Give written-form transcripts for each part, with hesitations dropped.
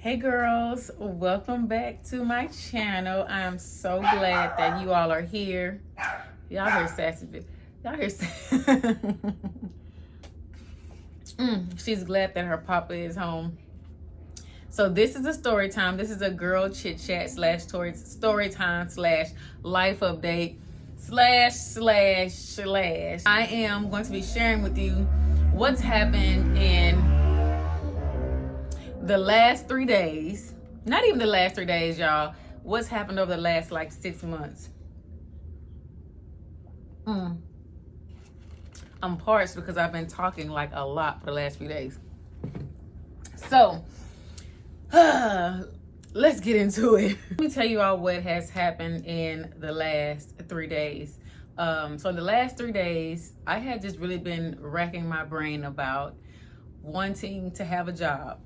Hey girls, welcome back to my channel. I'm so glad that you all are here. Y'all hear sassy bitch. Y'all hear she's glad that her papa is home. So this is a story time. This is a girl chit chat slash story time slash life update slash. I am going to be sharing with you what's happened in the last 3 days. Not even the last 3 days, y'all. What's happened over the last 6 months. I'm parched because I've been talking a lot for the last few days. So let's get into it. Let me tell you all what has happened in the last 3 days. So in the last 3 days, I had just really been racking my brain about wanting to have a job.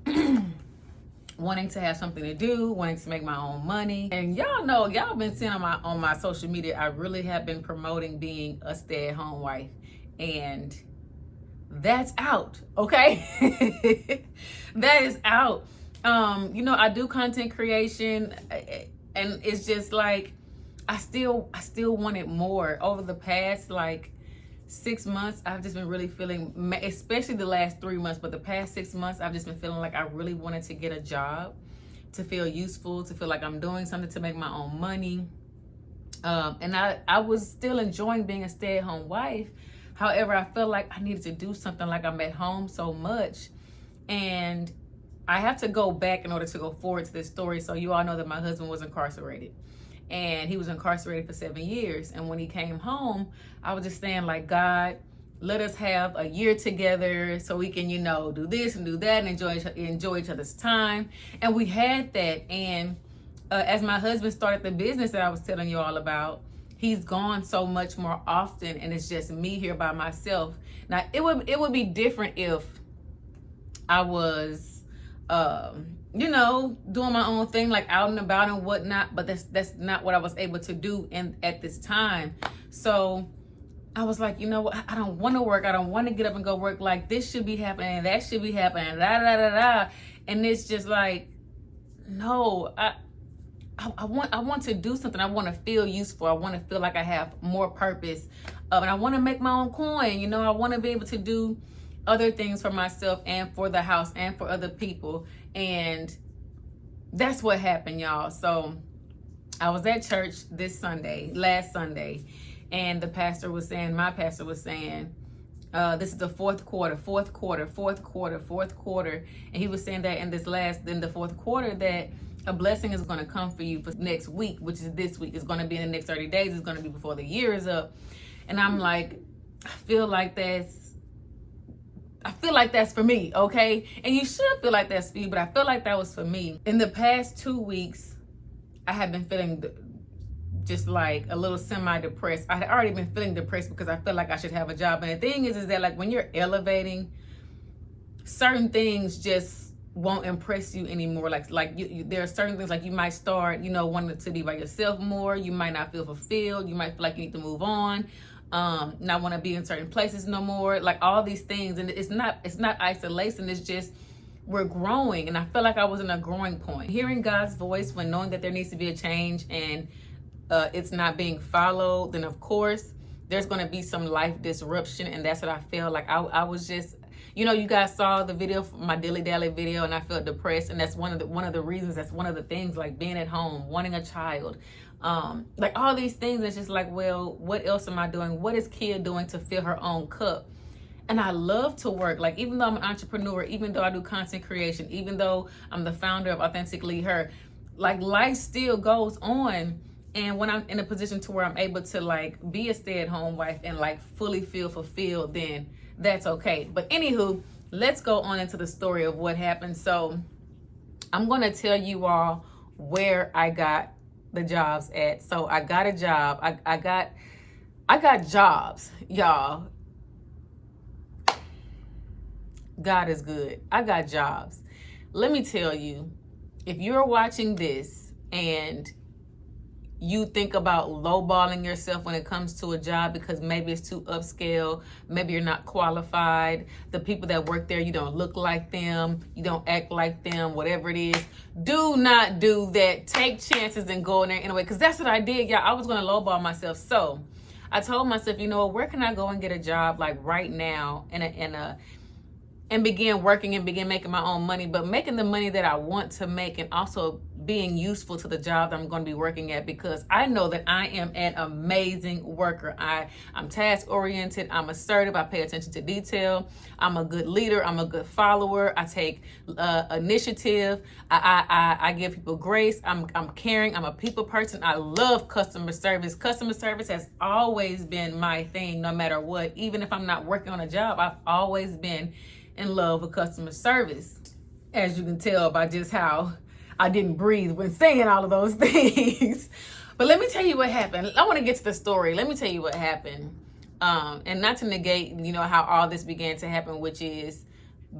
Wanting to have something to do, wanting to make my own money. And y'all know, y'all been seeing on my social media, I really have been promoting being a stay-at-home wife. And that's out, okay? That is out. I do content creation, and it's just I still wanted more. Over the past 6 months, I've just been really feeling, especially the last 3 months, but the past 6 months, I've just been feeling like I really wanted to get a job, to feel useful, to feel like I'm doing something to make my own money. And I was still enjoying being a stay-at-home wife. However, I felt like I needed to do something. I'm at home so much. And I have to go back in order to go forward to this story. So you all know that my husband was incarcerated. And he was incarcerated for 7 years. And when he came home, I was just saying, God, let us have a year together so we can, do this and do that and enjoy each other's time. And we had that. And as my husband started the business that I was telling you all about, he's gone so much more often, and it's just me here by myself. Now, it would be different if I was doing my own thing, out and about and whatnot, but that's not what I was able to do at this time. So I was like, you know what, I don't want to work. I don't want to get up and go work. This should be happening, that should be happening, and it's just no, I want to do something. I want to feel useful. I want to feel like I have more purpose, and I want to make my own coin. I want to be able to do other things for myself and for the house and for other people. And that's what happened, y'all. So I was at church last Sunday, and my pastor was saying, this is the fourth quarter. And he was saying that in the fourth quarter, that a blessing is going to come for you for next week, which is this week. It's going to be in the next 30 days. It's going to be before the year is up. And I'm I feel like that's for me, okay? And you should feel like that's for you, but I feel like that was for me. In the past 2 weeks, I have been feeling just a little semi-depressed. I had already been feeling depressed because I felt like I should have a job. And the thing is that when you're elevating, certain things just won't impress you anymore. There are certain things you might start, wanting to be by yourself more. You might not feel fulfilled. You might feel like you need to move on. Not want to be in certain places no more. All these things, and it's not isolation. It's just we're growing, and I felt like I was in a growing point. Hearing God's voice when knowing that there needs to be a change and it's not being followed, then of course there's going to be some life disruption, and that's what I feel I was just. You guys saw the video, my Dilly Dally video, and I felt depressed, and that's one of the reasons. That's one of the things, being at home, wanting a child, all these things. It's just well, what else am I doing? What is Kia doing to fill her own cup? And I love to work. Even though I'm an entrepreneur, even though I do content creation, even though I'm the founder of Authentically Her, life still goes on. And when I'm in a position to where I'm able to be a stay-at-home wife and fully feel fulfilled, then that's okay. But anywho, let's go on into the story of what happened. So I'm going to tell you all where I got the jobs at. So I got a job. I got jobs, y'all. God is good. I got jobs. Let me tell you, if you're watching this and you think about lowballing yourself when it comes to a job because maybe it's too upscale, maybe you're not qualified, the people that work there, you don't look like them, you don't act like them, whatever it is, do not do that. Take chances and go in there anyway, because that's what I did, y'all. I was going to lowball myself. So I told myself, you know, where can I go and get a job like right now and begin working and begin making my own money, but making the money that I want to make and also being useful to the job that I'm going to be working at, because I know that I am an amazing worker. I'm task oriented. I'm assertive. I pay attention to detail. I'm a good leader. I'm a good follower. I take initiative. I give people grace. I'm caring. I'm a people person. I love customer service. Customer service has always been my thing, no matter what. Even if I'm not working on a job, I've always been in love with customer service, as you can tell by just how I didn't breathe when saying all of those things. But let me tell you what happened. I want to get to the story. Let me tell you what happened. And not to negate, you know, how all this began to happen, which is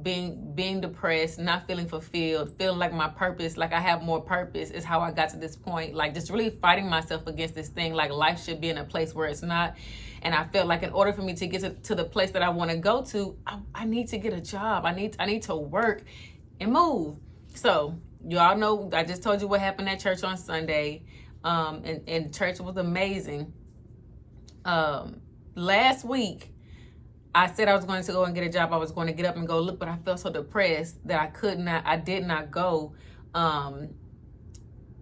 being depressed, not feeling fulfilled, feeling like my purpose, like I have more purpose, is how I got to this point. Like just really fighting myself against this thing, like life should be in a place where it's not. And I felt like in order for me to get to the place that I want to go to, I need to get a job. I need to work and move. So you all know, I just told you what happened at church on Sunday. And church was amazing. Last week, I said I was going to go and get a job. I was going to get up and go look, but I felt so depressed that I did not go.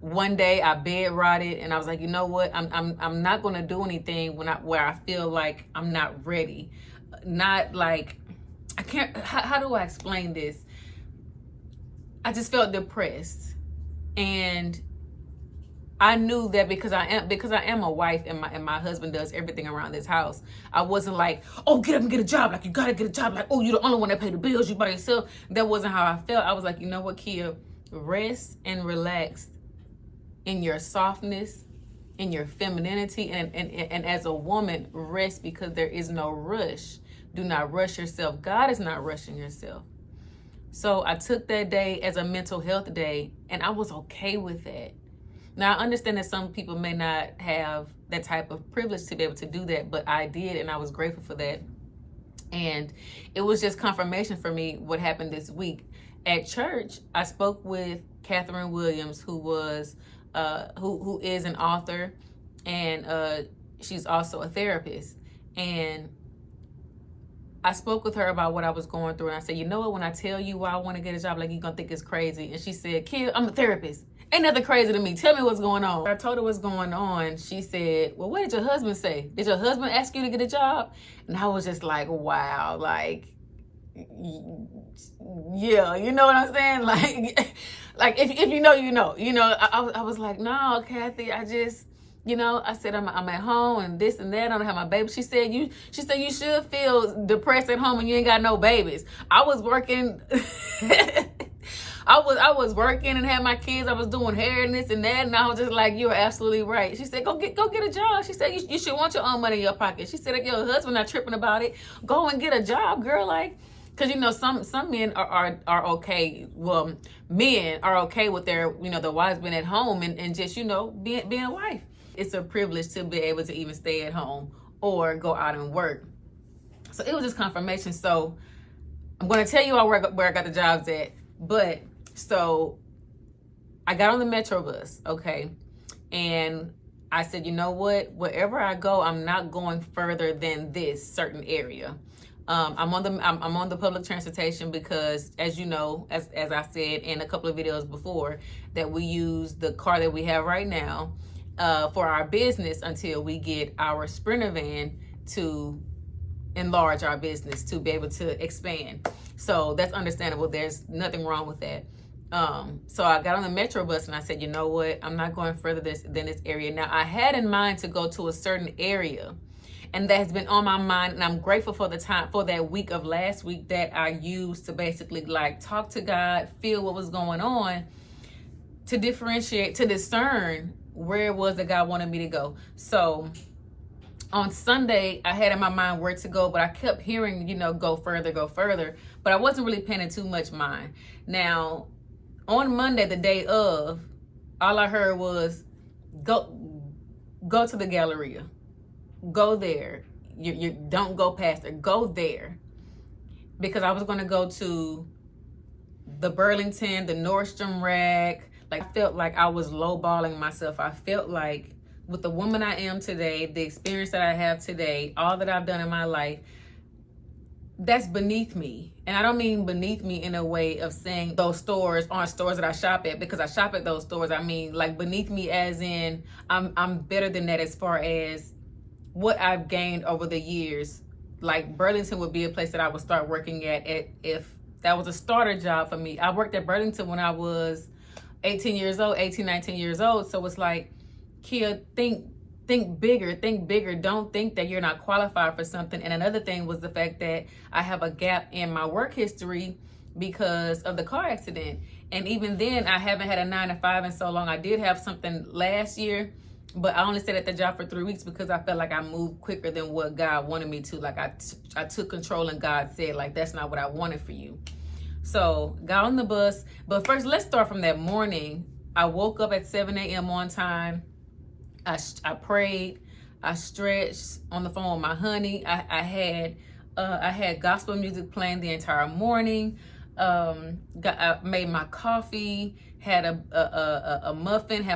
One day I bed rotted and I was like, you know what? I'm not going to do anything where I feel like I'm not ready. Not like, I can't, how do I explain this? I just felt depressed. And I knew that because I am a wife and my husband does everything around this house. I wasn't like, oh, get up and get a job. Like, you got to get a job. Like, oh, you're the only one that pay the bills. You by yourself. That wasn't how I felt. I was like, you know what, Kia? Rest and relax in your softness, in your femininity. And as a woman, rest, because there is no rush. Do not rush yourself. God is not rushing yourself. So I took that day as a mental health day, and I was okay with that. Now, I understand that some people may not have that type of privilege to be able to do that, but I did, and I was grateful for that. And it was just confirmation for me what happened this week. At church, I spoke with Catherine Williams, who was who is an author, and she's also a therapist. And I spoke with her about what I was going through, and I said, you know what, when I tell you why I want to get a job, like, you're going to think it's crazy. And she said, Kid, I'm a therapist. Ain't nothing crazy to me. Tell me what's going on. I told her what's going on. She said, well, what did your husband say? Did your husband ask you to get a job? And I was just like, wow, like, yeah, you know what I'm saying? Like if you know, you know. You know, I was like, no, Kathy, I just, you know, I said I'm at home and this and that. I don't have my baby. She said you should feel depressed at home when you ain't got no babies. I was working. I was working and had my kids. I was doing hair and this and that, and I was just like, you're absolutely right. She said, go get a job. She said, you should want your own money in your pocket. She said, if your husband not tripping about it, go and get a job, girl. Like, because, you know, some men are okay. Well, men are okay with their, you know, the wives being at home and just, you know, being a wife. It's a privilege to be able to even stay at home or go out and work. So it was just confirmation. So I'm going to tell you all where I got the jobs at. But so I got on the Metro bus, okay? And I said, you know what? Wherever I go, I'm not going further than this certain area. I'm on the public transportation because, as you know, as I said in a couple of videos before, that we use the car that we have right now for our business until we get our Sprinter van to enlarge our business, to be able to expand. So that's understandable. There's nothing wrong with that. So I got on the Metro bus and I said, you know what? I'm not going further than this area. Now, I had in mind to go to a certain area, and that has been on my mind. And I'm grateful for the time, for that week of last week that I used to basically like talk to God, feel what was going on, to differentiate, to discern where it was that God wanted me to go. So on Sunday, I had in my mind where to go, but I kept hearing, you know, go further, but I wasn't really paying too much mind. Now, on Monday, the day of, all I heard was, go go to the Galleria. Go there. You don't go past it. Go there. Because I was going to go to the Burlington, the Nordstrom rack. Like, I felt like I was lowballing myself. I felt like with the woman I am today, the experience that I have today, all that I've done in my life, that's beneath me. And I don't mean beneath me in a way of saying those stores aren't stores that I shop at, because I shop at those stores. I mean, like, beneath me as in I'm better than that as far as what I've gained over the years. Like, Burlington would be a place that I would start working at if that was a starter job for me. I worked at Burlington when I was 18, 19 years old. So it's like, Kia, think bigger, think bigger. Don't think that you're not qualified for something. And another thing was the fact that I have a gap in my work history because of the car accident. And even then, I haven't had a 9-to-5 in so long. I did have something last year, but I only stayed at the job for 3 weeks because I felt like I moved quicker than what God wanted me to. Like, I took control, and God said, like, that's not what I wanted for you. So got on the bus. But first, let's start from that morning. I woke up at 7 a.m. on time. I prayed, I stretched on the phone with my honey. I had gospel music playing the entire morning. I made my coffee, had a muffin,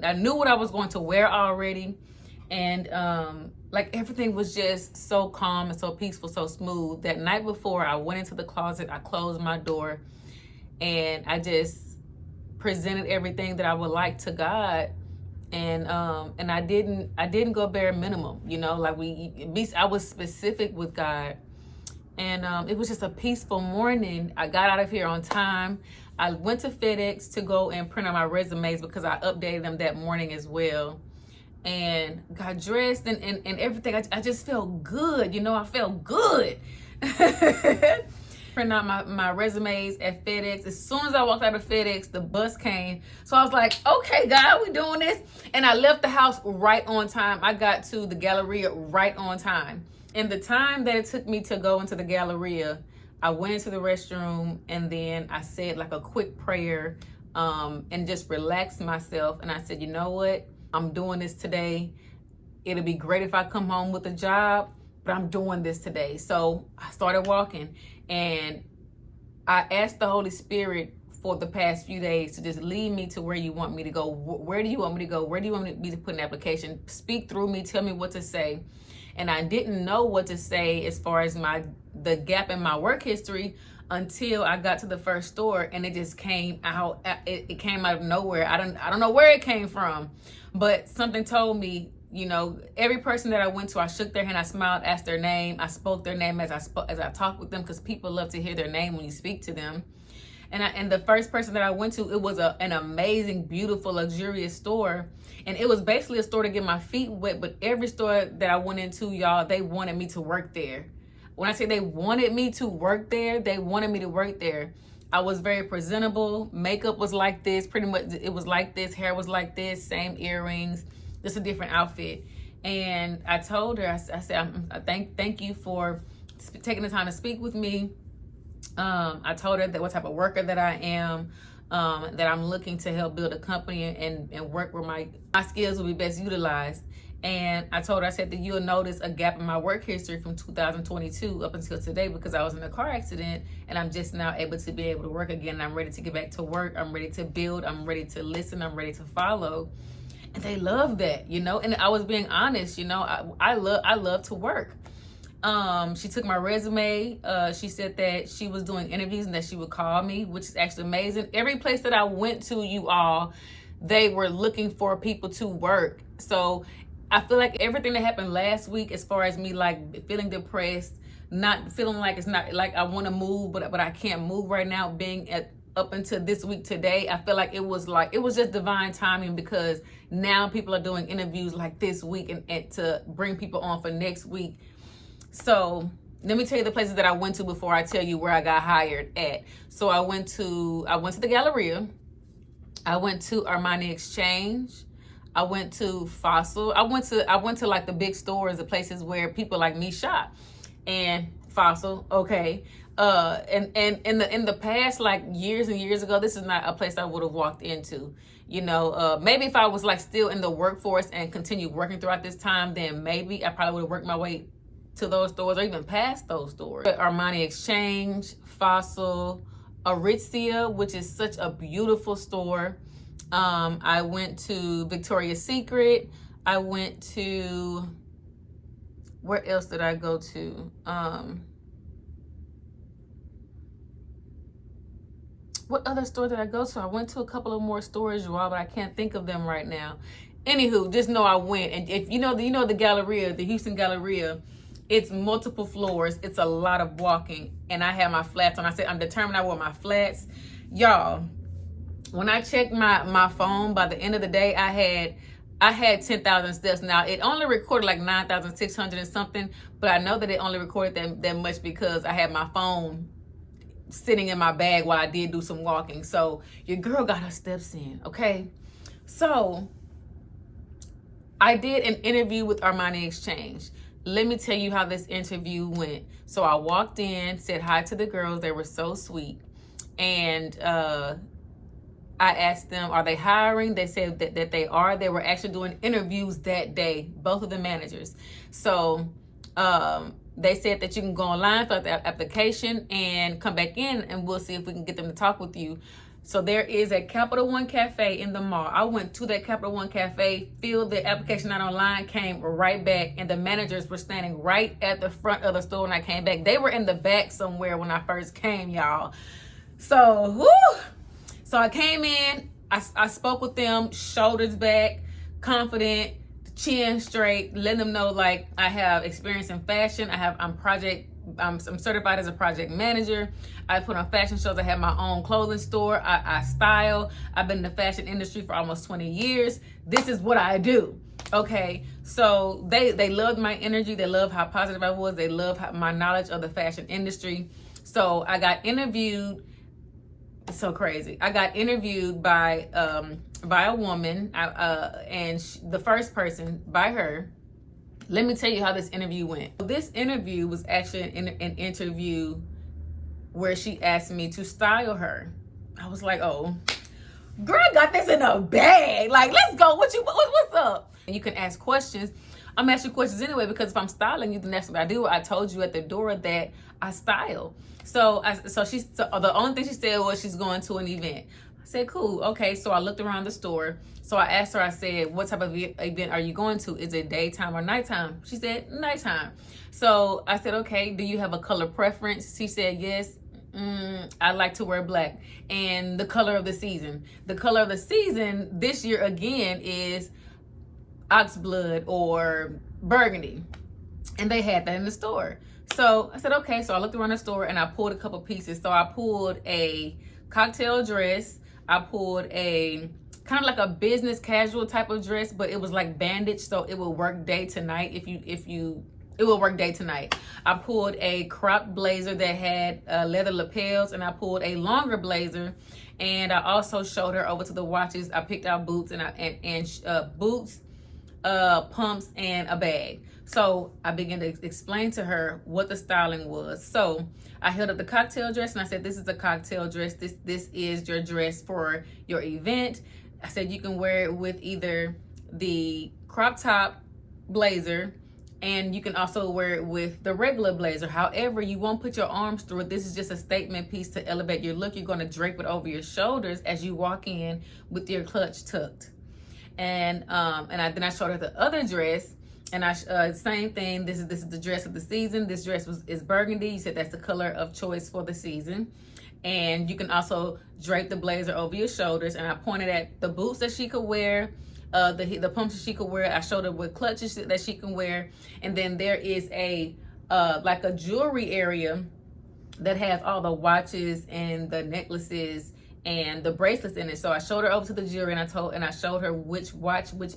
I knew what I was going to wear already. And like, everything was just so calm and so peaceful, so smooth. That night before, I went into the closet, I closed my door, and I just presented everything that I would like to God. And I didn't go bare minimum, you know, like I was specific with God. And it was just a peaceful morning. I got out of here on time. I went to FedEx to go and print out my resumes because I updated them that morning as well. And got dressed and everything. I just felt good, you know, I felt good. Print out my resumes at FedEx. As soon as I walked out of FedEx, the bus came. So I was like, okay, God, we doing this. And I left the house right on time. I got to the Galleria right on time. And the time that it took me to go into the Galleria, I went into the restroom, and then I said like a quick prayer and just relaxed myself. And I said, you know what? I'm doing this today. It'll be great if I come home with a job, but I'm doing this today. So I started walking, and I asked the Holy Spirit for the past few days to just lead me to where you want me to go. Where do you want me to go? Where do you want me to put an application? Speak through me. Tell me what to say. And I didn't know what to say as far as the gap in my work history until I got to the first store, and it just came out. It came out of nowhere. I don't know where it came from, but something told me, you know, every person that I went to, I shook their hand, I smiled, asked their name, I spoke their name as I talked with them, because people love to hear their name when you speak to them. And the first person that I went to, it was an amazing, beautiful, luxurious store. And it was basically a store to get my feet wet. But every store that I went into, y'all, they wanted me to work there. When I say they wanted me to work there, they wanted me to work there. I was very presentable. Makeup was like this. Pretty much it was like this. Hair was like this. Same earrings. Just a different outfit. And I told her, I said, thank you for taking the time to speak with me. I told her that what type of worker that I am, that I'm looking to help build a company and work where my skills will be best utilized. And I told her, I said that you'll notice a gap in my work history from 2022 up until today, because I was in a car accident, and I'm just now able to work again. I'm ready to get back to work. I'm ready to build. I'm ready to listen. I'm ready to follow. And they love that, you know. And I was being honest, you know. I love to work. She took my resume. She said that she was doing interviews and that she would call me, which is actually amazing. Every place that I went to, you all, they were looking for people to work. So I feel like everything that happened last week, as far as me like feeling depressed, not feeling like it's not like I want to move, but I can't move right now, being up until this week today, I feel like it was just divine timing, because now people are doing interviews like this week and to bring people on for next week. So let me tell you the places that I went to before I tell you where I got hired at. So I went to the Galleria. I went to Armani Exchange. I went to Fossil. I went to like the big stores, the places where people like me shop. And Fossil, okay. And in the past, like years and years ago, this is not a place I would have walked into. Maybe if I was like still in the workforce and continued working throughout this time, then maybe I probably would have worked my way to those stores or even past those stores. Armani Exchange, Fossil, Aritzia, which is such a beautiful store. I went to Victoria's Secret. I went to, where else did I go to? What other store did I go to? I went to a couple of more stores, y'all, but I can't think of them right now. Anywho, just know I went. And if you know the Galleria, the Houston Galleria, it's multiple floors. It's a lot of walking. And I had my flats on. I said, I'm determined I wore my flats. Y'all, when I checked my phone, by the end of the day, I had 10,000 steps. Now, it only recorded like 9,600 and something, but I know that it only recorded that much because I had my phone sitting in my bag while I did do some walking. So your girl got her steps in, okay? So I did an interview with Armani Exchange. Let me tell you how this interview went. So I walked in, said hi to the girls. They were so sweet. And I asked them, are they hiring? They said that they are. They were actually doing interviews that day, both of the managers. So they said that you can go online, fill out the application, and come back in, and we'll see if we can get them to talk with you. So there is a Capital One Cafe in the mall. I went to that Capital One Cafe, filled the application out online, came right back, and the managers were standing right at the front of the store when I came back. They were in the back somewhere when I first came, y'all. So, whew. So I came in, I spoke with them, shoulders back, confident, chin straight, letting them know like I have experience in fashion. I'm certified as a project manager. I put on fashion shows. I have my own clothing store. I style. I've been in the fashion industry for almost 20 years. This is what I do. Okay, so they loved my energy. They loved how positive I was. They loved my knowledge of the fashion industry. So I got interviewed. So crazy. I got interviewed by a woman, and the first person by her. Let me tell you how this interview went. This interview was actually an interview where she asked me to style her. I was like, oh, girl, I got this in a bag. Like, let's go. What's up? And you can ask questions. I'm asking questions anyway, because if I'm styling you, then that's what I do. I told you at the door that I style. So the only thing she said was she's going to an event. I said, cool. Okay. So I looked around the store. So I asked her, I said, what type of event are you going to? Is it daytime or nighttime? She said, nighttime. So I said, okay, do you have a color preference? She said, yes. I like to wear black. And the color of the season. The color of the season this year again is oxblood or burgundy. And they had that in the store. So I said, okay. So I looked around the store and I pulled a couple pieces. So I pulled a cocktail dress. I pulled a kind of like a business casual type of dress, but it was like bandaged, so it will work day to night. It will work day to night. I pulled a cropped blazer that had leather lapels, and I pulled a longer blazer. And I also showed her over to the watches. I picked out boots and boots, pumps, and a bag. So I began to explain to her what the styling was. So I held up the cocktail dress and I said, this is a cocktail dress. This is your dress for your event. I said, you can wear it with either the crop top blazer, and you can also wear it with the regular blazer. However, you won't put your arms through it. This is just a statement piece to elevate your look. You're going to drape it over your shoulders as you walk in with your clutch tucked. And then I showed her the other dress. And same thing. This is the dress of the season. This dress is burgundy. You said that's the color of choice for the season. And you can also drape the blazer over your shoulders. And I pointed at the boots that she could wear, the pumps that she could wear. I showed her what clutches that she can wear. And then there is like a jewelry area that has all the watches and the necklaces and the bracelets in it. So I showed her over to the jewelry, and I showed her which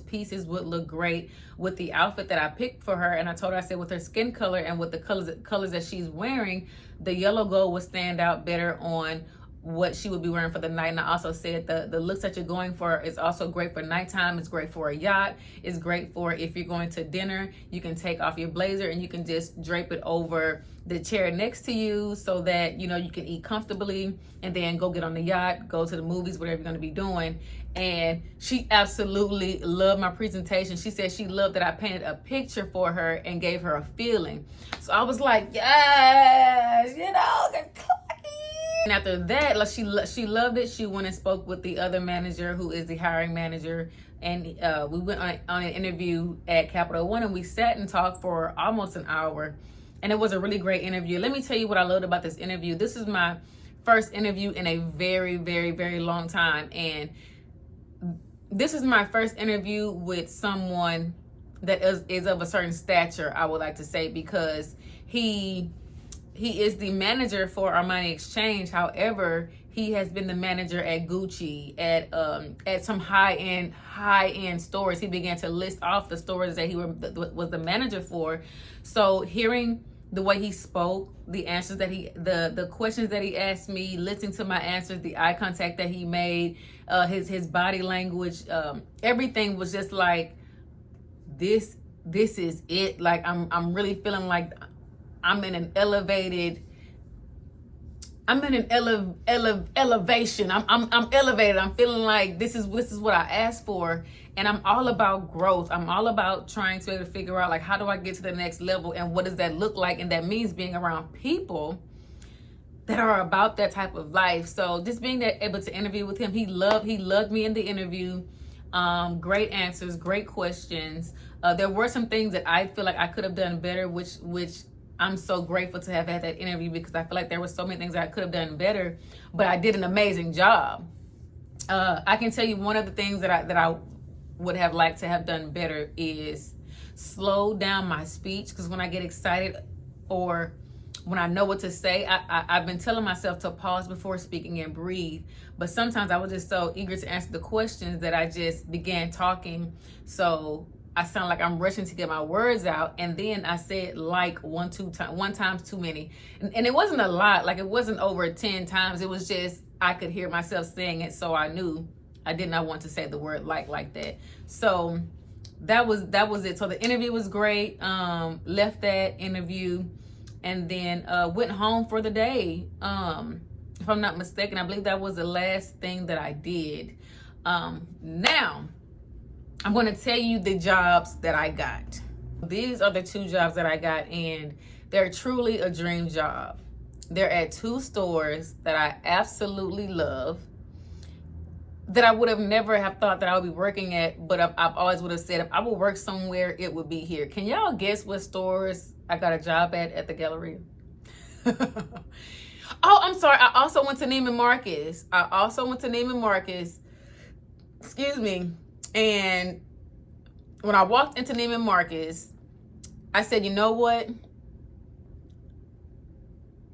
pieces would look great with the outfit that I picked for her. And I told her, I said, with her skin color and with the colors that she's wearing, the yellow gold would stand out better on what she would be wearing for the night. And I also said the looks that you're going for is also great for nighttime. It's great for a yacht. It's great for if you're going to dinner, you can take off your blazer and you can just drape it over the chair next to you so that, you know, you can eat comfortably and then go get on the yacht, go to the movies, whatever you're going to be doing. And she absolutely loved my presentation. She said she loved that I painted a picture for her and gave her a feeling. So I was like, yes, you know, and after that, like, she loved it. She went and spoke with the other manager, who is the hiring manager, and we went on an interview at Capital One, and we sat and talked for almost an hour, and it was a really great interview. Let me tell you what I loved about this interview. This is my first interview in a very, very, very long time, and this is my first interview with someone that is of a certain stature, I would like to say, because he is the manager for Armani Exchange. However, he has been the manager at Gucci, at some high-end stores. He began to list off the stores that he was the manager for. So hearing the way he spoke, the answers that the questions that he asked me, listening to my answers, the eye contact that he made, his body language, everything was just like, this is it. Like, I'm really feeling like I'm in an elevation. I'm elevated. I'm feeling like this is what I asked for. And I'm all about growth. I'm all about trying to be able to figure out, like, how do I get to the next level and what does that look like? And that means being around people that are about that type of life. So just being able to interview with him, he loved me in the interview. Great answers, great questions. There were some things that I feel like I could have done better, which I'm so grateful to have had that interview, because I feel like there were so many things that I could have done better, but I did an amazing job. I can tell you one of the things that I would have liked to have done better is slow down my speech, because when I get excited or when I know what to say, I've been telling myself to pause before speaking and breathe. But sometimes I was just so eager to answer the questions that I just began talking. So I sound like I'm rushing to get my words out, and then I said like one times too many. And it wasn't a lot, like it wasn't over 10 times. It was just, I could hear myself saying it, so I knew I did not want to say the word like that. So that was it. So the interview was great. Left that interview and then went home for the day. If I'm not mistaken, I believe that was the last thing that I did. Now, I'm going to tell you the jobs that I got. These are the 2 jobs that I got, and they're truly a dream job. They're at 2 stores that I absolutely love, that I would have never have thought that I would be working at, but I've always would have said, if I would work somewhere, it would be here. Can y'all guess what stores I got a job at the Galleria? Oh, I'm sorry. I also went to Neiman Marcus. Excuse me. And when I walked into Neiman Marcus, I said, you know what?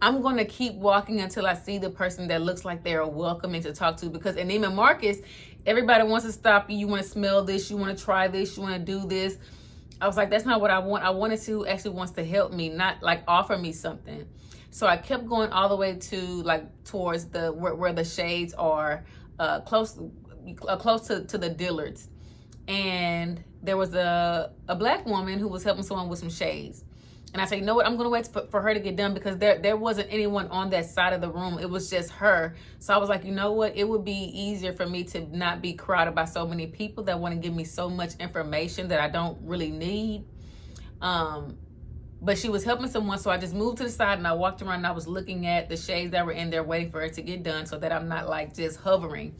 I'm going to keep walking until I see the person that looks like they're welcoming to talk to. Because in Neiman Marcus, everybody wants to stop you. You want to smell this. You want to try this. You want to do this. I was like, that's not what I want. I wanted to actually wants to help me, not like offer me something. So I kept going all the way to like towards the where the shades are, close to the Dillards. And there was a black woman who was helping someone with some shades. And I said, you know what, I'm going to wait for her to get done, because there wasn't anyone on that side of the room. It was just her. So I was like, you know what, it would be easier for me to not be crowded by so many people that want to give me so much information that I don't really need. But she was helping someone, so I just moved to the side and I walked around and I was looking at the shades that were in there waiting for her to get done, so that I'm not like just hovering.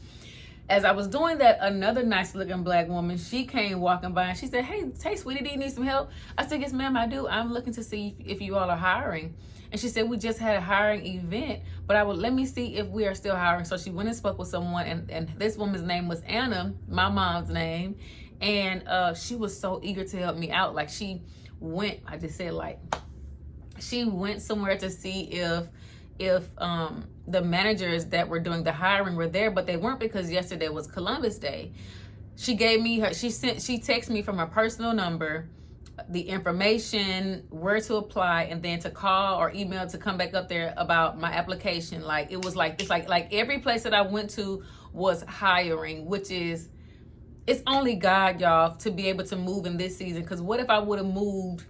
As I was doing that, another nice looking black woman, she came walking by and she said, hey, sweetie, do you need some help? I said, yes, ma'am, I do. I'm looking to see if you all are hiring. And she said, we just had a hiring event, but let me see if we are still hiring. So she went and spoke with someone, and this woman's name was Anna, my mom's name. And she was so eager to help me out. Like she went somewhere to see if the managers that were doing the hiring were there, but they weren't, because yesterday was Columbus Day. She gave me she texted me from her personal number the information, where to apply, and then to call or email to come back up there about my application. Like, it was like this, like every place that I went to was hiring, which is, it's only God, y'all, to be able to move in this season. Because what if I would have moved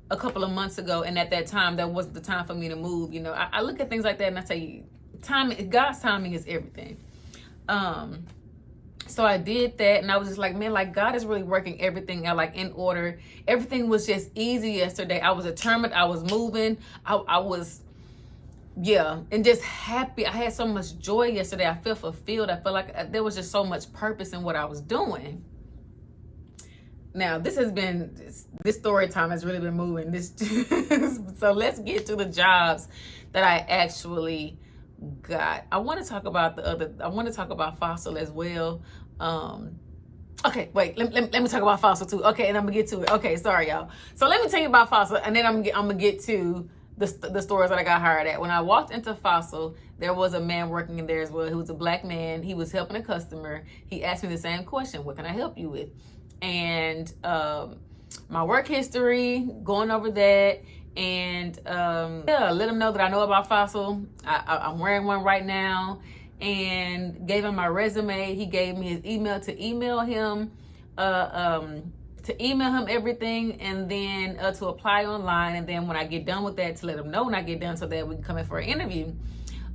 a couple of months ago, and at that time that wasn't the time for me to move? You know, I look at things like that and I say, timing, God's timing is everything. So I did that, and I was just like, man, like, God is really working everything out, like, in order. Everything was just easy yesterday. I was determined. I was moving. I was, yeah, and just happy. I had so much joy yesterday. I feel fulfilled. I felt like there was just so much purpose in what I was doing. Now, this story time has really been moving. So let's get to the jobs that I actually got. I want to talk about Fossil as well. Okay, wait, let me talk about Fossil too. Okay, and I'm gonna get to it. Okay, sorry y'all. So let me tell you about Fossil, and then I'm gonna get to the stores that I got hired at. When I walked into Fossil, there was a man working in there as well. He was a black man. He was helping a customer. He asked me the same question: what can I help you with? And my work history, going over that. And let him know that I know about Fossil. I'm wearing one right now, and gave him my resume. He gave me his email to email him everything, and then to apply online. And then when I get done with that, to let him know when I get done, so that we can come in for an interview.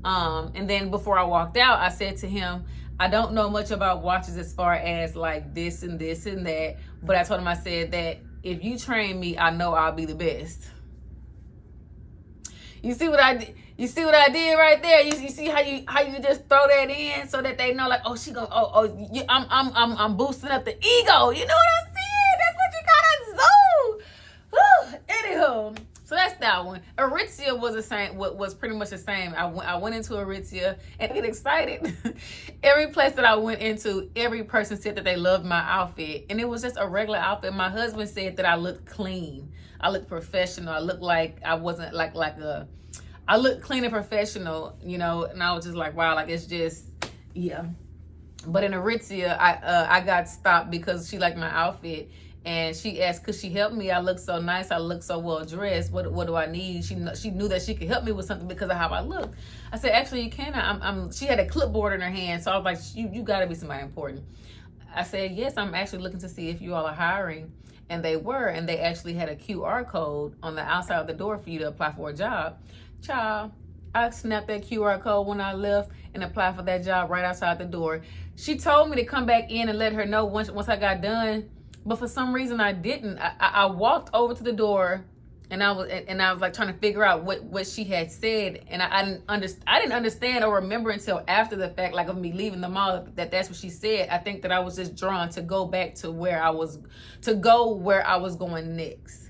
And then before I walked out, I said to him, I don't know much about watches as far as like this and this and that, but I told him, I said that if you train me, I know I'll be the best. You see what I did? You see what I did right there? You see how you just throw that in so that they know, like, oh, I'm boosting up the ego. You know what I'm saying? That's what you gotta do. Anywho, so that's that one. Aritzia was the same. Was pretty much the same. I went into Aritzia and I get excited. Every place that I went into, every person said that they loved my outfit, and it was just a regular outfit. My husband said that I looked clean. I looked professional. I looked like I wasn't I looked clean and professional, you know, and I was just like, wow, like, it's just, yeah. But in Aritzia, I got stopped because she liked my outfit, and she asked, could she help me? I look so nice. I look so well dressed. What do I need? She knew that she could help me with something because of how I look. I said, actually, you can. She had a clipboard in her hand, so I was like, you got to be somebody important. I said, yes, I'm actually looking to see if you all are hiring. And they were, and they actually had a QR code on the outside of the door for you to apply for a job. Child, I snapped that QR code when I left and applied for that job right outside the door. She told me to come back in and let her know once I got done, but for some reason I didn't. I walked over to the door, and I was like trying to figure out what she had said, and I didn't understand or remember until after the fact, like of me leaving the mall, that's what she said. I think that I was just drawn to go back to where I was going next.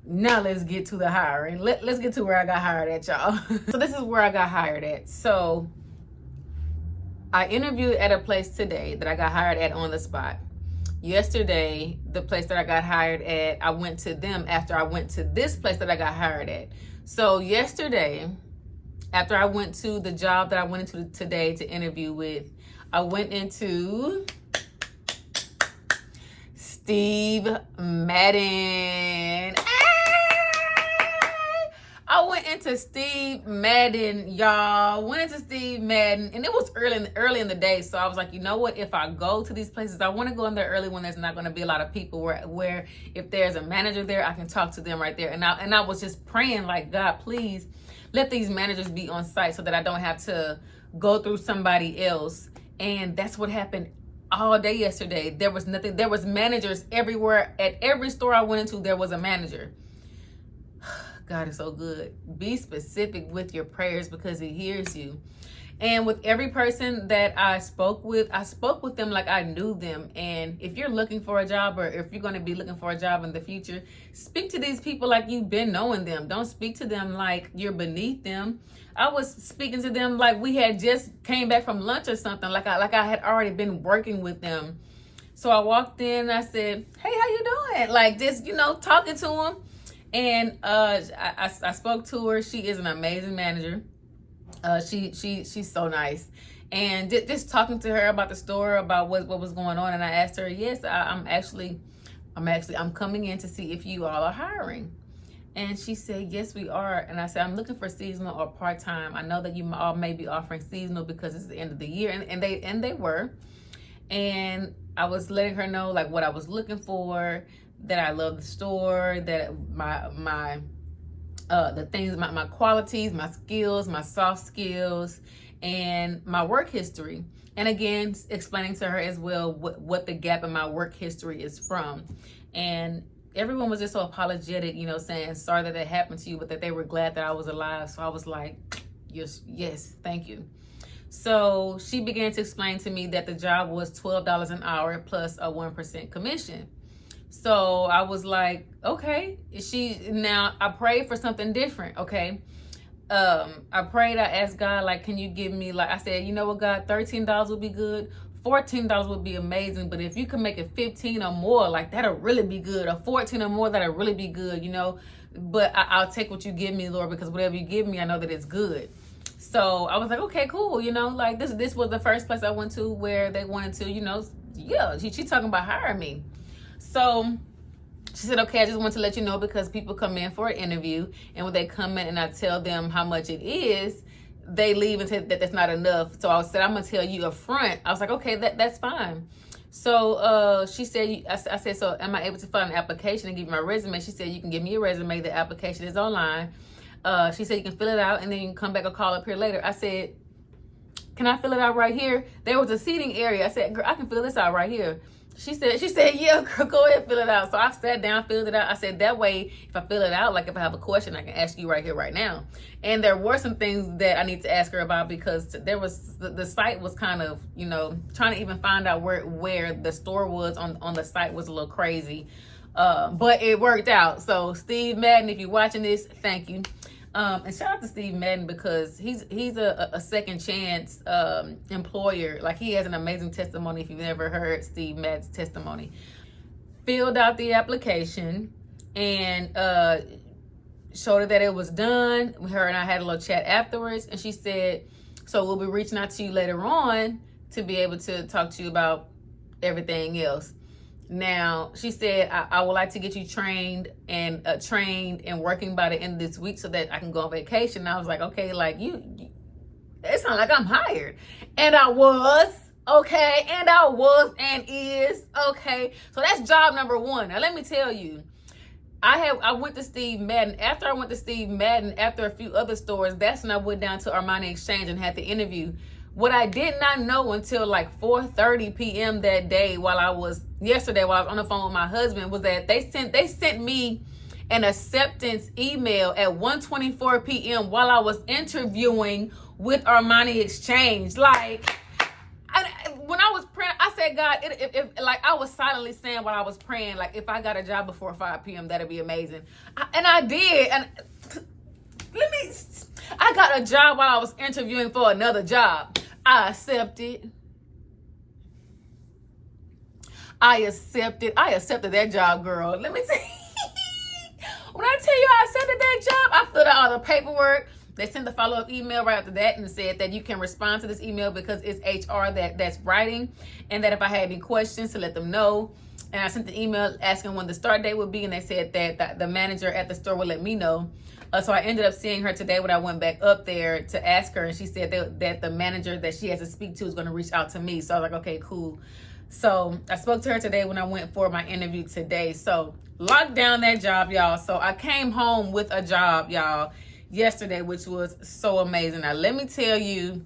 Now let's get to the hiring. Let's get to where I got hired at, y'all. So this is where I got hired at. So I interviewed at a place today that I got hired at on the spot. Yesterday, the place that I got hired at, I went to them after I went to this place that I got hired at. So yesterday, after I went to the job that I went into today to interview with, I went into Steve Madden. I went into Steve Madden, y'all. Went into Steve Madden, and it was early in the day. So I was like, you know what? If I go to these places, I want to go in there early when there's not going to be a lot of people. Where if there's a manager there, I can talk to them right there. And I was just praying, like, God, please let these managers be on site so that I don't have to go through somebody else. And that's what happened all day yesterday. There was nothing. There was managers everywhere. At every store I went into, there was a manager. God is so good. Be specific with your prayers because he hears you. And with every person that I spoke with them like I knew them. And if you're looking for a job, or if you're going to be looking for a job in the future, speak to these people like you've been knowing them. Don't speak to them like you're beneath them. I was speaking to them like we had just came back from lunch or something, like I had already been working with them. So I walked in and I said, hey, how you doing? Like, just, talking to them. And I spoke to her. She is an amazing manager. She's so nice. And just talking to her about the store, about what was going on. And I asked her, yes, I'm actually I'm coming in to see if you all are hiring. And she said, yes, we are. And I said, I'm looking for seasonal or part-time. I know that you all may be offering seasonal because it's the end of the year. And they were. And I was letting her know like what I was looking for, that I love the store, that the things, my qualities, my skills, my soft skills, and my work history. And again, explaining to her as well what the gap in my work history is from. And everyone was just so apologetic, you know, saying sorry that happened to you, but that they were glad that I was alive. So I was like, yes, thank you. So she began to explain to me that the job was $12 an hour plus a 1% commission. So I was like, okay. Now I prayed for something different, okay? I asked God, like, can you give me, like, I said, you know what, God, $13 would be good. $14 would be amazing, but if you can make it 15 or more, like, that'll really be good. Or 14 or more, that'll really be good, you know. But I'll take what you give me, Lord, because whatever you give me, I know that it's good. So I was like, okay, cool, you know, like this was the first place I went to where they wanted to, you know, yeah, she talking about hiring me. So she said, okay, I just want to let you know because people come in for an interview, and when they come in and I tell them how much it is, they leave and say that that's not enough. So I said, I'm going to tell you up front. I was like, okay, that's fine. So she said, I said, so am I able to fill an application and give you my resume? She said, you can give me your resume. The application is online. She said, you can fill it out and then you can come back or call up here later. I said, can I fill it out right here? There was a seating area. I said, girl, I can fill this out right here. She said, yeah, girl, go ahead, fill it out. So I sat down, filled it out. I said, that way, if I fill it out, like if I have a question, I can ask you right here, right now. And there were some things that I need to ask her about because there was, the site was kind of, you know, trying to even find out where the store was on the site was a little crazy. But it worked out. So Steve Madden, if you're watching this, thank you. And shout out to Steve Madden because he's a second chance employer. Like, he has an amazing testimony. If you've never heard Steve Madden's testimony, filled out the application and showed her that it was done. Her and I had a little chat afterwards, and she said, so we'll be reaching out to you later on to be able to talk to you about everything else. Now, she said, I would like to get you trained and working by the end of this week so that I can go on vacation. And I was like, okay, like it's not like I'm hired. And I was, okay. And I was and is, okay. So that's job number one. Now, let me tell you, I went to Steve Madden. After I went to Steve Madden, after a few other stores, that's when I went down to Armani Exchange and had the interview. What I did not know until like 4:30 p.m. that day yesterday while I was on the phone with my husband was that they sent me an acceptance email at 1:24 p.m. while I was interviewing with Armani Exchange. Like, when I was praying, I said, God, if like I was silently saying while I was praying, like if I got a job before 5 p.m., that'd be amazing. And I did. And I got a job while I was interviewing for another job. I accepted that job, girl. Let me tell you. When I tell you I accepted that job, I filled out all the paperwork. They sent the follow-up email right after that and said that you can respond to this email because it's HR that's writing, and that if I had any questions to let them know. And I sent the email asking when the start date would be, and they said that the manager at the store would let me know. So I ended up seeing her today when I went back up there to ask her, and she said that the manager that she has to speak to is going to reach out to me. So I was like, okay, cool. So I spoke to her today when I went for my interview today. So locked down that job, y'all. So I came home with a job, y'all, yesterday, which was so amazing. Now, let me tell you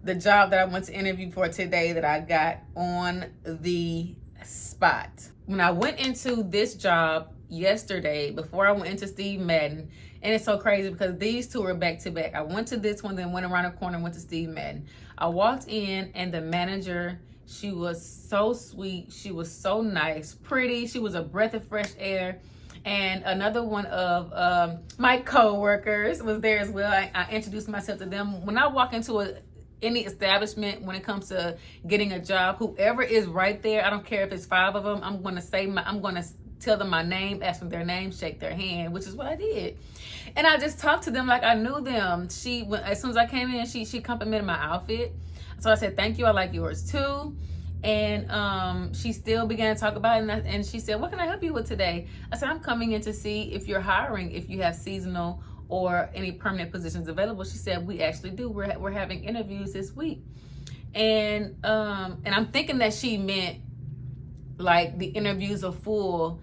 the job that I went to interview for today that I got on the spot. When I went into this job yesterday, before I went into Steve Madden, and it's so crazy because these two were back to back. I went to this one, then went around the corner and went to Steve Madden. I walked in and the manager, she was so sweet. She was so nice, pretty. She was a breath of fresh air. And another one of my co-workers was there as well. I introduced myself to them. When I walk into any establishment, when it comes to getting a job, whoever is right there, I don't care if it's 5 of them, I'm going to tell them my name, ask them their name, shake their hand, which is what I did. And I just talked to them like I knew them. As soon as I came in, she complimented my outfit. So I said, thank you, I like yours too. And she still began to talk about it, and she said, what can I help you with today? I said, I'm coming in to see if you're hiring, if you have seasonal or any permanent positions available. She said, we actually do. We're having interviews this week. And I'm thinking that she meant like the interviews are full.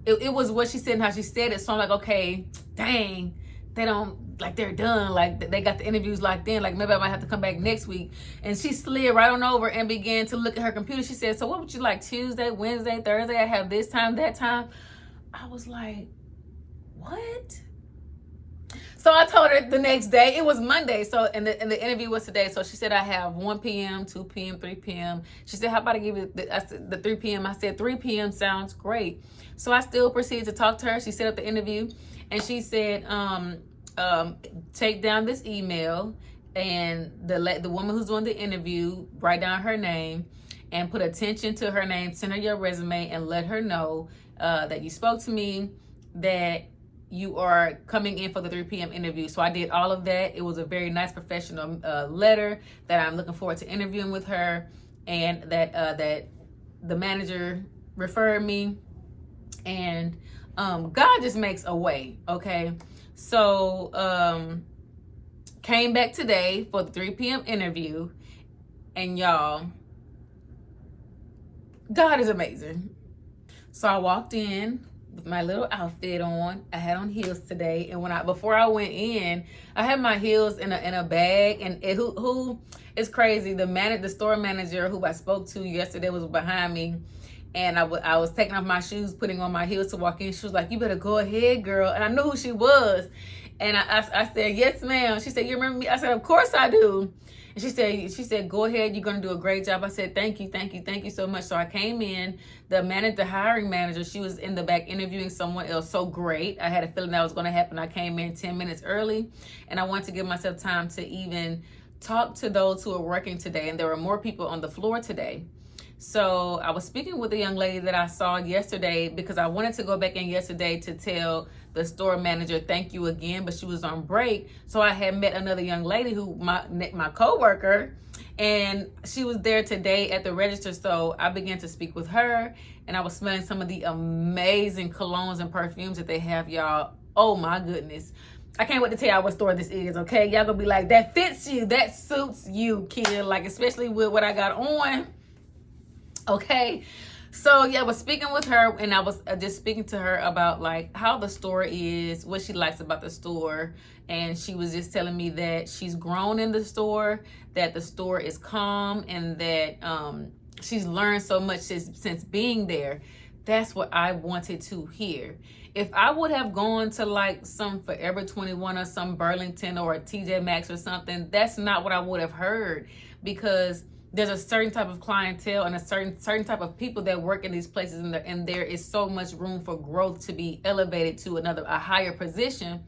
It was what she said and how she said it. So I'm like, okay, dang, they don't, like, they're done. Like, they got the interviews locked in. Like, maybe I might have to come back next week. And she slid right on over and began to look at her computer. She said, so what would you like, Tuesday, Wednesday, Thursday? I have this time, that time. I was like, what? So I told her the next day. It was Monday, so and the interview was today. So she said, I have 1 p.m., 2 p.m., 3 p.m. She said, how about I give you the 3 p.m.? I said, 3 p.m. sounds great. So I still proceeded to talk to her. She set up the interview, and she said, take down this email, and the woman who's doing the interview, write down her name and put attention to her name, send her your resume, and let her know that you spoke to me, that you are coming in for the 3 p.m. interview. So I did all of that. It was a very nice professional letter that I'm looking forward to interviewing with her, and that the manager referred me. And God just makes a way, okay? So came back today for the 3 p.m. interview, and y'all, God is amazing. So I walked in with my little outfit on. I had on heels today, and before I went in, I had my heels in a bag. And who is crazy? The store manager who I spoke to yesterday was behind me, and I was taking off my shoes, putting on my heels to walk in. She was like, "You better go ahead, girl." And I knew who she was, and I said, "Yes, ma'am." She said, "You remember me?" I said, "Of course I do." And she said, "Go ahead. You're going to do a great job." I said, "Thank you so much." So I came in. The hiring manager, she was in the back interviewing someone else. So great. I had a feeling that was going to happen. I came in 10 minutes early, and I wanted to give myself time to even talk to those who are working today. And there were more people on the floor today. So I was speaking with a young lady that I saw yesterday, because I wanted to go back in yesterday to tell the store manager thank you again, but she was on break. So I had met another young lady who my coworker, and she was there today at the register. So I began to speak with her, and I was smelling some of the amazing colognes and perfumes that they have, y'all. Oh my goodness. I can't wait to tell y'all what store this is, okay? Y'all gonna be like, that fits you, that suits you, kid. Like, especially with what I got on. Okay, so yeah, I was speaking with her, and I was just speaking to her about like how the store is, what she likes about the store. And she was just telling me that she's grown in the store, that the store is calm, and that she's learned so much since being there. That's what I wanted to hear. If I would have gone to like some Forever 21 or some Burlington or a TJ Maxx or something, that's not what I would have heard, because there's a certain type of clientele and a certain type of people that work in these places, and there is so much room for growth to be elevated to a higher position.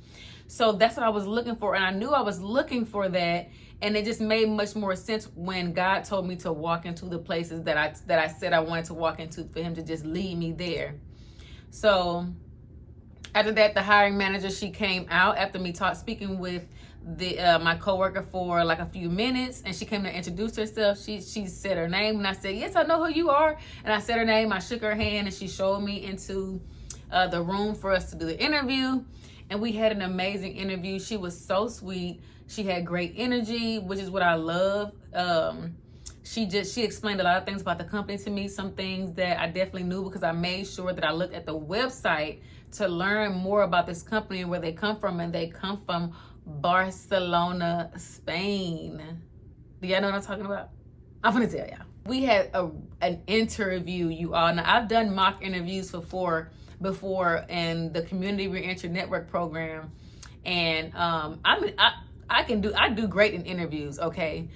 So that's what I was looking for, and I knew I was looking for that, and it just made much more sense when God told me to walk into the places that I said I wanted to walk into, for Him to just lead me there. So after that, the hiring manager, she came out after me speaking with my coworker for like a few minutes, and she came to introduce herself. She said her name, and I said, "Yes, I know who you are." And I said her name. I shook her hand, and she showed me into the room for us to do the interview. And we had an amazing interview. She was so sweet. She had great energy, which is what I love. She explained a lot of things about the company to me, some things that I definitely knew, because I made sure that I looked at the website to learn more about this company and where they come from. And they come from Barcelona, Spain. Do y'all know what I'm talking about? I'm gonna tell y'all. We had an interview, you all. Now, I've done mock interviews before in the Community Reentry Network program, and I do great in interviews. Okay,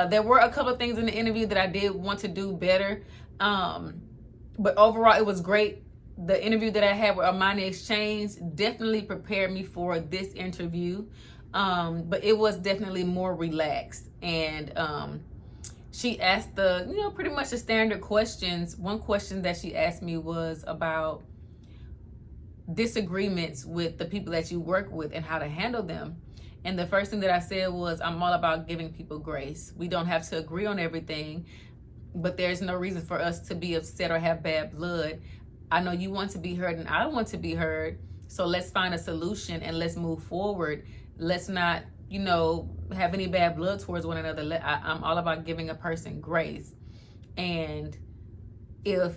there were a couple of things in the interview that I did want to do better, but overall it was great. The interview that I had with Armani Exchange definitely prepared me for this interview. But it was definitely more relaxed, and she asked pretty much the standard questions. One question that she asked me was about disagreements with the people that you work with and how to handle them. And the first thing that I said was, I'm all about giving people grace. We don't have to agree on everything, but there's no reason for us to be upset or have bad blood. I know you want to be heard and I want to be heard. So let's find a solution and let's move forward. Let's not, have any bad blood towards one another. I'm all about giving a person grace. And if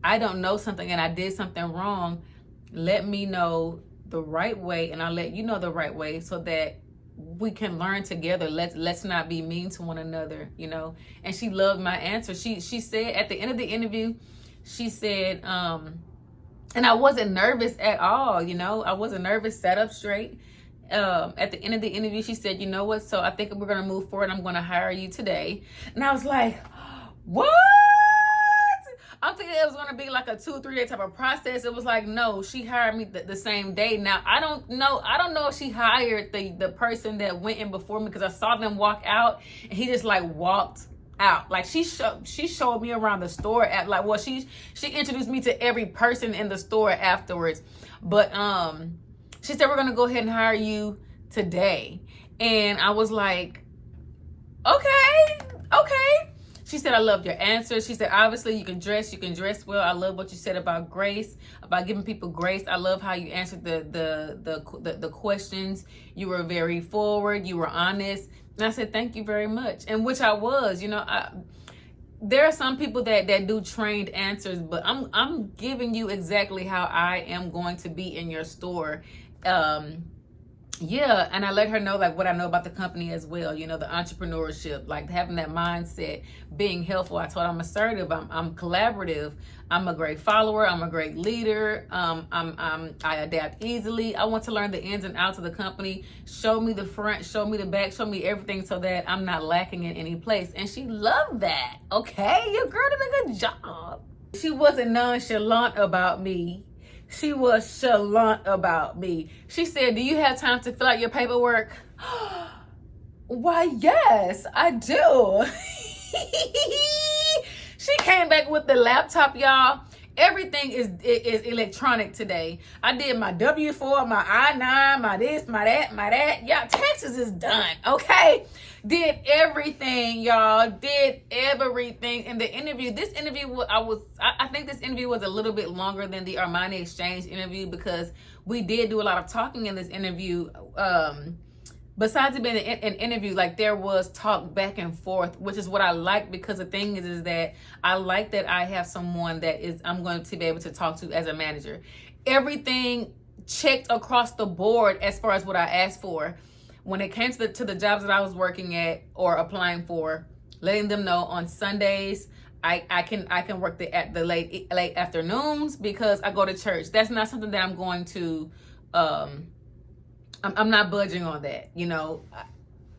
I don't know something and I did something wrong, let me know the right way and I'll let you know the right way so that we can learn together. Let's not be mean to one another, And she loved my answer. She said at the end of the interview, she said, and I wasn't nervous at all, I wasn't nervous, sat up straight. At the end of the interview, she said, you know what? So I think we're going to move forward. I'm going to hire you today. And I was like, what? I'm thinking it was going to be like a 2-3 day type of process. It was like, no, she hired me the same day. Now, I don't know if she hired the person that went in before me, because I saw them walk out and he just like walked out. Like she showed me around the store at like, well, she introduced me to every person in the store afterwards. But she said, we're going to go ahead and hire you today. And I was like, okay. She said, I loved your answer. She said, obviously you can dress well. I love what you said about grace, about giving people grace. I love how you answered the questions. You were very forward. You were honest. And I said, thank you very much. And which I was, there are some people that do trained answers, but I'm giving you exactly how I am going to be in your store. Yeah, and I let her know like what I know about the company as well, the entrepreneurship, like having that mindset, being helpful. I told her I'm assertive, I'm collaborative, I'm a great follower, I'm a great leader, I adapt easily. I want to learn the ins and outs of the company. Show me the front, show me the back, show me everything so that I'm not lacking in any place. And she loved that. Okay, your girl did a good job. She wasn't nonchalant about me. She was chalant about me. She said, do you have time to fill out your paperwork? Why, yes, I do. She came back with the laptop, y'all. Everything is electronic today. I did my W-4, my I-9, my this, my that. Yeah, taxes is done, okay? Did everything, y'all. Did everything. In the interview, I think this interview was a little bit longer than the Armani Exchange interview, because we did do a lot of talking in this interview. Besides it being an interview, like there was talk back and forth, which is what I like, because the thing is that I like that I have someone that I'm going to be able to talk to as a manager. Everything checked across the board as far as what I asked for. When it came to the jobs that I was working at or applying for, letting them know on Sundays I can work the late afternoons because I go to church. That's not something that I'm going to I'm not budging on that.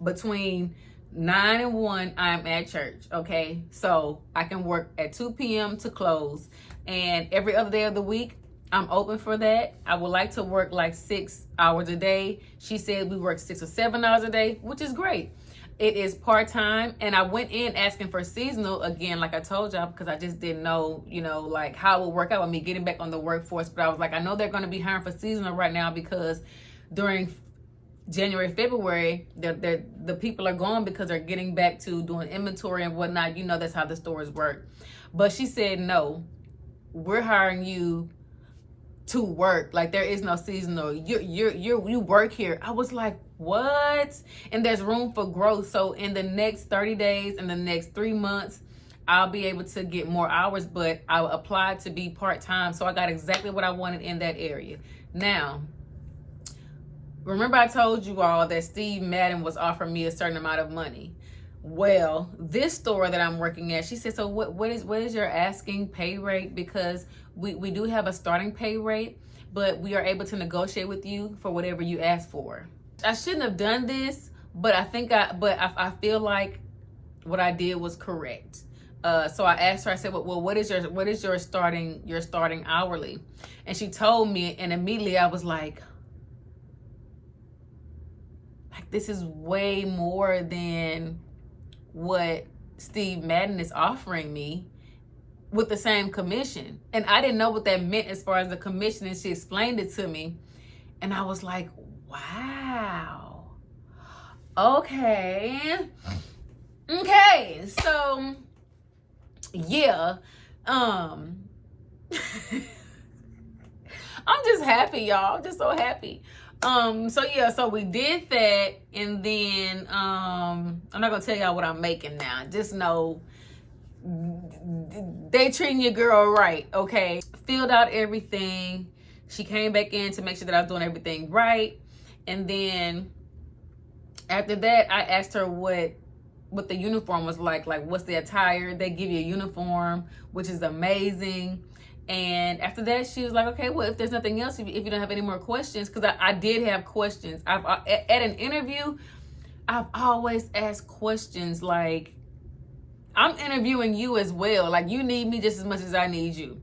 Between 9 and 1, I'm at church. Okay. So I can work at 2 p.m. to close, and every other day of the week, I'm open for that. I would like to work like 6 hours a day. She said we work 6 or 7 hours a day, which is great. It is part-time, and I went in asking for seasonal again, like I told y'all, because I just didn't know, like how it would work out with me getting back on the workforce. But I was like, I know they're going to be hiring for seasonal right now, because during January, February, the people are gone because they're getting back to doing inventory and whatnot. That's how the stores work. But she said, no, we're hiring you to work. Like, there is no seasonal. You work here. I was like, what? And there's room for growth. So in the next 30 days, in the next 3 months, I'll be able to get more hours, but I applied to be part-time. So I got exactly what I wanted in that area. Now, remember I told you all that Steve Madden was offering me a certain amount of money. Well, this store that I'm working at, she said, so what is your asking pay rate? Because we do have a starting pay rate, but we are able to negotiate with you for whatever you ask for. I shouldn't have done this, but I feel like what I did was correct. So I asked her, I said, well, what is your starting hourly? And she told me, and immediately I was like, this is way more than what Steve Madden is offering me with the same commission. And I didn't know what that meant as far as the commission, and she explained it to me. And I was like, wow. Okay. So yeah, I'm just happy, y'all. I'm just so happy. So yeah, so we did that, and then I'm not gonna tell y'all what I'm making now. Just know they treating your girl right, okay? Filled out everything. She came back in to make sure that I was doing everything right. And then after that, I asked her what the uniform was like what's the attire. They give you a uniform, which is amazing. And after that, she was like, okay, well, if there's nothing else, if you don't have any more questions, because I did have questions. At an interview, I've always asked questions like, I'm interviewing you as well. Like, you need me just as much as I need you.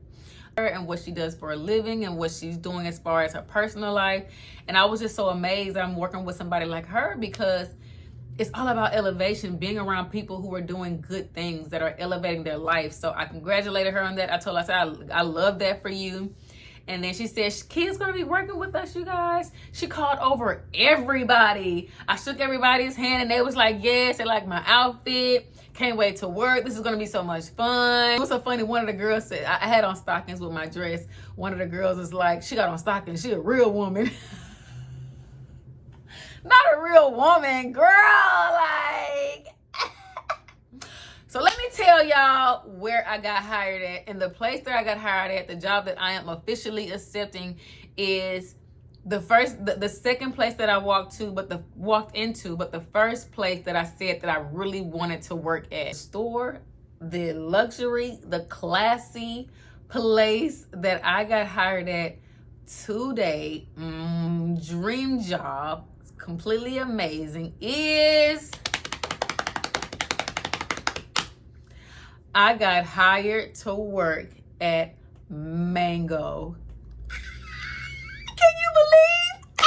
And what she does for a living and what she's doing as far as her personal life. And I was just so amazed I'm working with somebody like her, because it's all about elevation, being around people who are doing good things that are elevating their life. So I congratulated her on that. I told her, I said, I love that for you. And then she said, Kia's going to be working with us, you guys. She called over everybody. I shook everybody's hand and they was like, yes, they like my outfit. Can't wait to work. This is going to be so much fun. It was so funny. One of the girls said, I had on stockings with my dress. One of the girls was like, she got on stockings. She a real woman. Not a real woman, girl. Like, so let me tell y'all where I got hired at. And the place that I got hired at, the job that I am officially accepting, is the second place that I walked into, but the first place that I said that I really wanted to work at. The store, the luxury, the classy place that I got hired at today, dream job, completely amazing, is I got hired to work at Mango. Can you believe?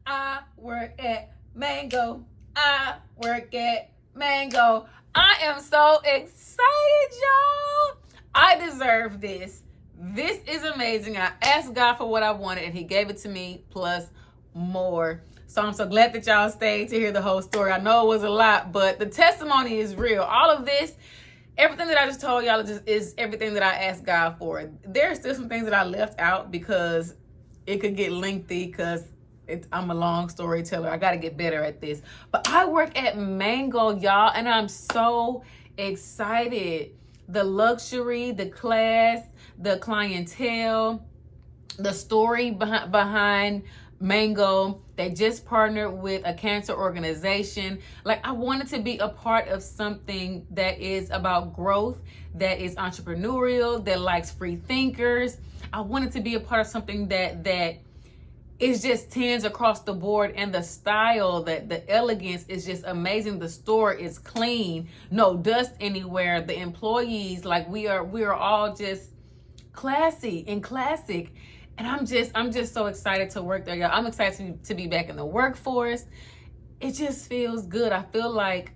I work at Mango. I work at Mango. I am so excited, y'all. I deserve this. This is amazing. I asked God for what I wanted and he gave it to me plus more. So I'm so glad that y'all stayed to hear the whole story. I know it was a lot, but the testimony is real. All of this, everything that I just told y'all is everything that I asked God for. There are still some things that I left out because it could get lengthy, because I'm a long storyteller. I got to get better at this. But I work at Mango, y'all, and I'm so excited. The luxury, the class, the clientele, the story behind Mango. They just partnered with a cancer organization. Like, I wanted to be a part of something that is about growth, that is entrepreneurial, that likes free thinkers. I wanted to be a part of something that is just 10s across the board, and the style, the elegance is just amazing. The store is clean, no dust anywhere. The employees, like, we are all just classy and classic. And I'm just so excited to work there, y'all. I'm excited to be back in the workforce. It just feels good. I feel like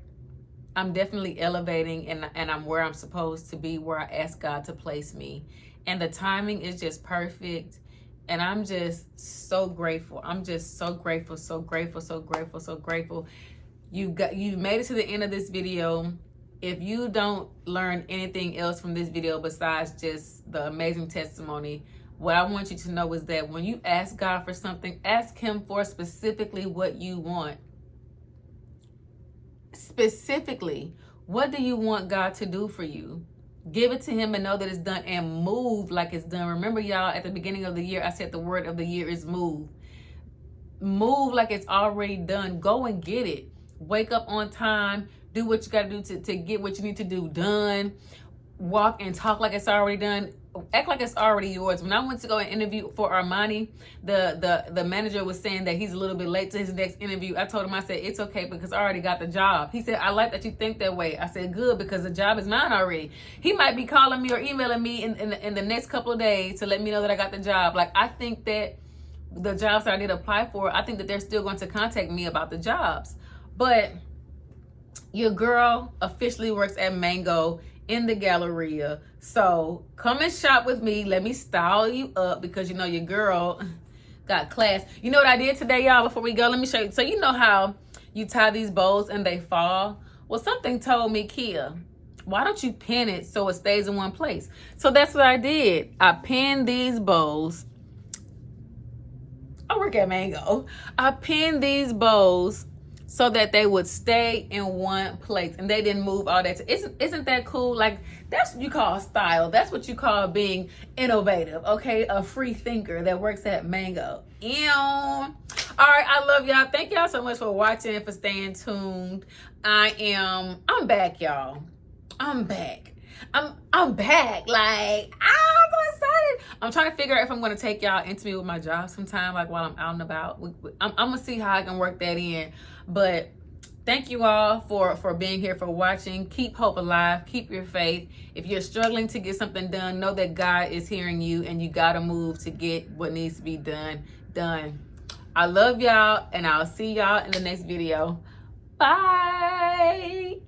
I'm definitely elevating, and I'm where I'm supposed to be, where I asked God to place me. And the timing is just perfect. And I'm just so grateful. I'm just so grateful, so grateful, so grateful, so grateful. You made it to the end of this video. If you don't learn anything else from this video besides just the amazing testimony, what I want you to know is that when you ask God for something, ask him for specifically what you want. Specifically, what do you want God to do for you? Give it to him and know that it's done, and move like it's done. Remember, y'all, at the beginning of the year, I said the word of the year is move. Move like it's already done. Go and get it. Wake up on time. Do what you got to do to get what you need to do done. Walk and talk like it's already done. Act like it's already yours. When I went to go and interview for Armani, the manager was saying that he's a little bit late to his next interview. I told him, I said, it's okay because I already got the job. He said, I like that you think that way. I said, good, because the job is mine already. He might be calling me or emailing me in the next couple of days to let me know that I got the job. Like, I think that the jobs that I did apply for, I think that they're still going to contact me about the jobs. But your girl officially works at Mango in the Galleria. So come and shop with me. Let me style you up, because you know your girl got class. You know what I did today, y'all? Before we go, let me show you. So you know how you tie these bows and they fall? Well, something told me, Kia, why don't you pin it so it stays in one place? So that's what I did. I pinned these bows. I work at Mango. I pinned these bows so that they would stay in one place and they didn't move all that. Isn't that cool? Like, that's what you call style. That's what you call being innovative, okay? A free thinker that works at Mango. Ew. All right, I love y'all. Thank y'all so much for watching and for staying tuned. I'm back, y'all. I'm back. I'm back. Like, I'm so excited. I'm trying to figure out if I'm going to take y'all into me with my job sometime, like while I'm out and about. I'm going to see how I can work that in. But thank you all for being here, for watching. Keep hope alive. Keep your faith. If you're struggling to get something done, know that God is hearing you and you got to move to get what needs to be done. I love y'all and I'll see y'all in the next video. Bye.